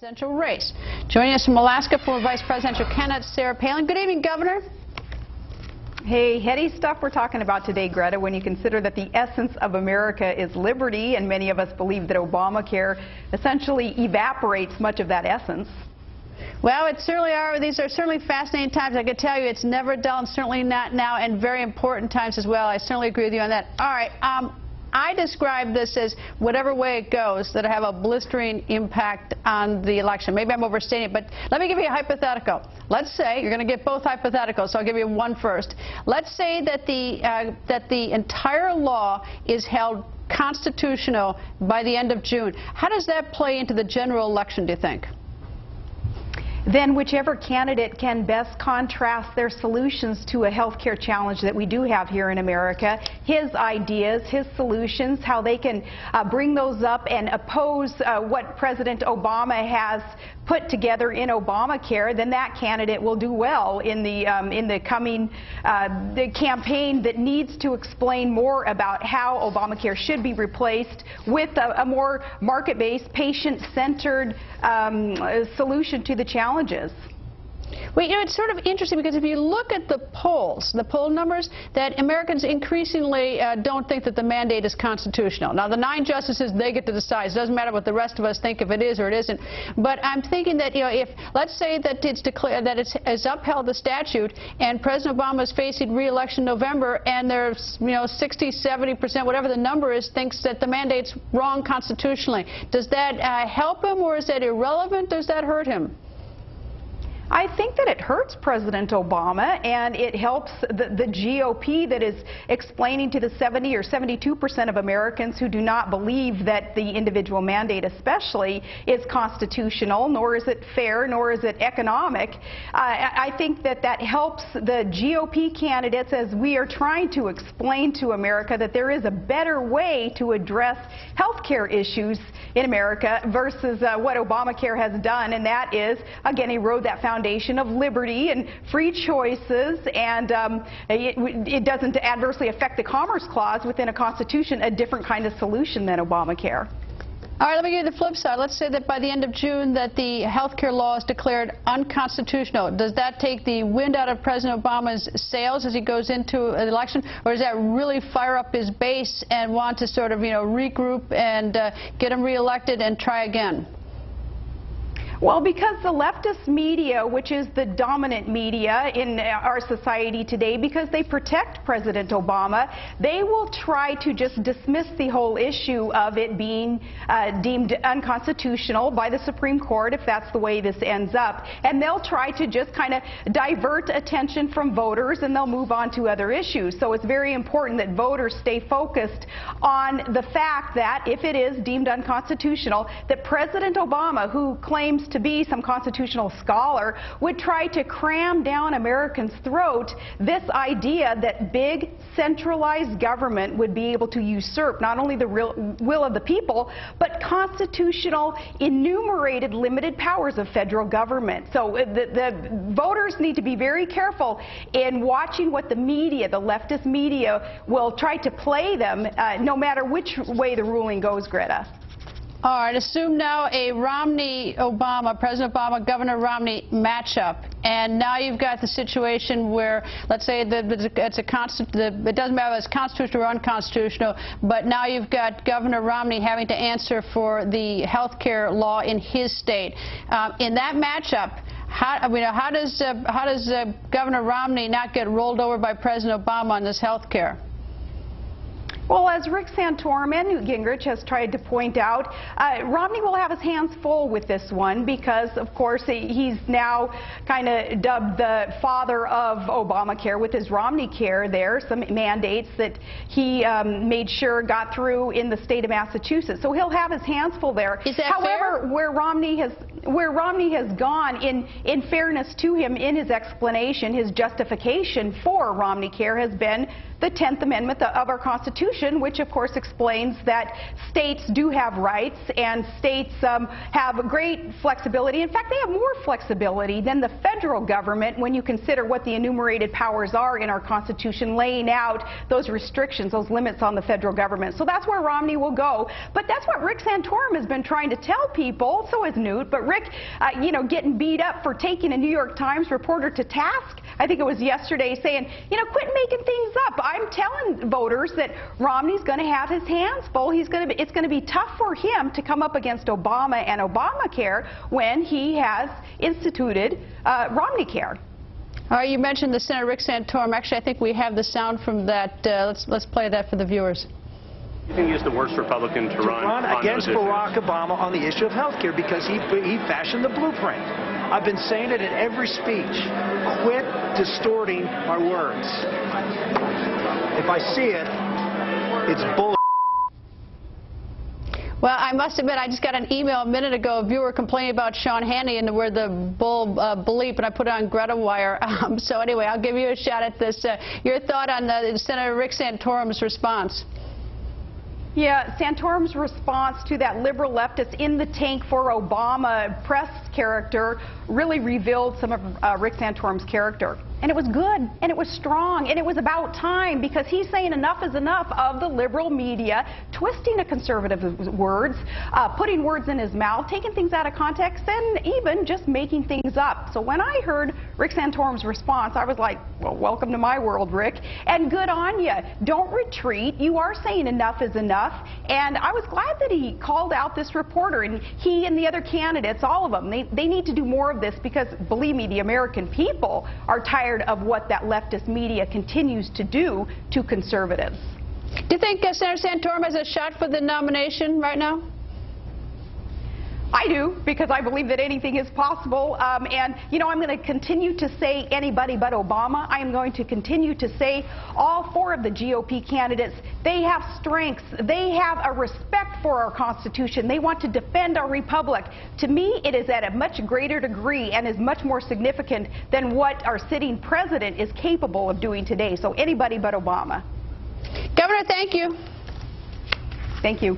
presidential race. Joining us from Alaska, former vice presidential candidate Sarah Palin. Good evening, Governor. Hey, heady stuff we're talking about today, Greta, when you consider that the essence of America is liberty, and many of us believe that Obamacare essentially evaporates much of that essence. Well, it certainly are. These are certainly fascinating times. I can tell you it's never dull, and certainly not now, and very important times as well. I certainly agree with you on that. All right. I describe this as whatever way it goes, that have a blistering impact on the election. Maybe I'm overstating it, but let me give you a hypothetical. Let's say you're going to get both hypotheticals, so I'll give you one first. Let's say that the entire law is held constitutional by the end of June. How does that play into the general election, do you think? Then whichever candidate can best contrast their solutions to a health care challenge that we do have here in America, his ideas, his solutions, how they can bring those up and oppose what President Obama has put together in Obamacare, then that candidate will do well in the coming the campaign that needs to explain more about how Obamacare should be replaced with a more market-based, patient-centered solution to the challenges. Well, you know, it's sort of interesting because if you look at the polls, the poll numbers, that Americans increasingly don't think that the mandate is constitutional. Now, the 9 justices, they get to decide. It doesn't matter what the rest of us think if it is or it isn't. But I'm thinking that, you know, if, let's say that it's declared that it's upheld the statute and President Obama is facing re-election in November and there's, you know, 60, 70%, whatever the number is, thinks that the mandate's wrong constitutionally. Does that help him, or is that irrelevant? Does that hurt him? I think that it hurts President Obama, and it helps the GOP that is explaining to the 70 or 72% of Americans who do not believe that the individual mandate especially is constitutional, nor is it fair, nor is it economic. I think that that helps the GOP candidates as we are trying to explain to America that there is a better way to address health care issues in America versus what Obamacare has done, and that is, again, erode that foundation of liberty and free choices, and it doesn't adversely affect the Commerce Clause within a Constitution, a different kind of solution than Obamacare. All right, let me give you the flip side. Let's say that by the end of June that the health care law is declared unconstitutional. Does that take the wind out of President Obama's sails as he goes into an election, or does that really fire up his base and want to sort of, you know, regroup and get him reelected and try again? Well, because the leftist media, which is the dominant media in our society today, because they protect President Obama, they will try to just dismiss the whole issue of it being deemed unconstitutional by the Supreme Court, if that's the way this ends up. And they'll try to just kind of divert attention from voters, and they'll move on to other issues. So it's very important that voters stay focused on the fact that if it is deemed unconstitutional, that President Obama, who claims to be some constitutional scholar, would try to cram down Americans' throat this idea that big centralized government would be able to usurp not only the will of the people, but constitutional enumerated limited powers of federal government. So the voters need to be very careful in watching what the media, the leftist media, will try to play them, no matter which way the ruling goes, Greta. All right, assume now a Romney-Obama, President Obama, Governor Romney matchup, and now you've got the situation where, let's say that it doesn't matter if it's constitutional or unconstitutional, but now you've got Governor Romney having to answer for the health care law in his state. In that matchup, how does Governor Romney not get rolled over by President Obama on this health care? Well, as Rick Santorum and Newt Gingrich has tried to point out, Romney will have his hands full with this one because, of course, he's now kind of dubbed the father of Obamacare with his Romneycare there, some mandates that he made sure got through in the state of Massachusetts. So he'll have his hands full there. Is that However, fair? where Romney has gone, in fairness to him, in his explanation, his justification for Romneycare has been the 10th Amendment of our Constitution. Constitution, which of course explains that states do have rights and states have great flexibility. In fact, they have more flexibility than the federal government when you consider what the enumerated powers are in our Constitution, laying out those restrictions, those limits on the federal government. So that's where Romney will go. But that's what Rick Santorum has been trying to tell people. So is Newt. But Rick, getting beat up for taking a New York Times reporter to task, I think it was yesterday, saying, quit making things up. I'm telling voters that Romney's going to have his hands full. It's going to be tough for him to come up against Obama and Obamacare when he has instituted Romneycare. All right, you mentioned the Senator Rick Santorum. Actually, I think we have the sound from that. Let's play that for the viewers. You think he's the worst Republican to run against Barack Obama on the issue of health care because he fashioned the blueprint. I've been saying it in every speech. Quit distorting our words. If I see it, it's bull. Well, I must admit, I just got an email a minute ago, a viewer complaining about Sean Hannity and the word the bull bleep, and I put it on Greta Wire. So anyway, I'll give you a shot at this. Your thought on Senator Rick Santorum's response? Yeah, Santorum's response to that liberal leftist in the tank for Obama press character really revealed some of Rick Santorum's character. And it was good, and it was strong, and it was about time, because he's saying enough is enough of the liberal media twisting a conservative's words, putting words in his mouth, taking things out of context, and even just making things up. So when I heard Rick Santorum's response, I was like, well, welcome to my world, Rick, and good on you. Don't retreat. You are saying enough is enough, and I was glad that he called out this reporter, and he and the other candidates, all of them, they need to do more of this, because believe me, the American people are tired of what that leftist media continues to do to conservatives. Do you think Senator Santorum has a shot for the nomination right now? I do, because I believe that anything is possible. I'm going to continue to say anybody but Obama. I am going to continue to say all four of the GOP candidates, they have strengths. They have a respect for our Constitution. They want to defend our republic. To me, it is at a much greater degree and is much more significant than what our sitting president is capable of doing today. So anybody but Obama. Governor, thank you. Thank you.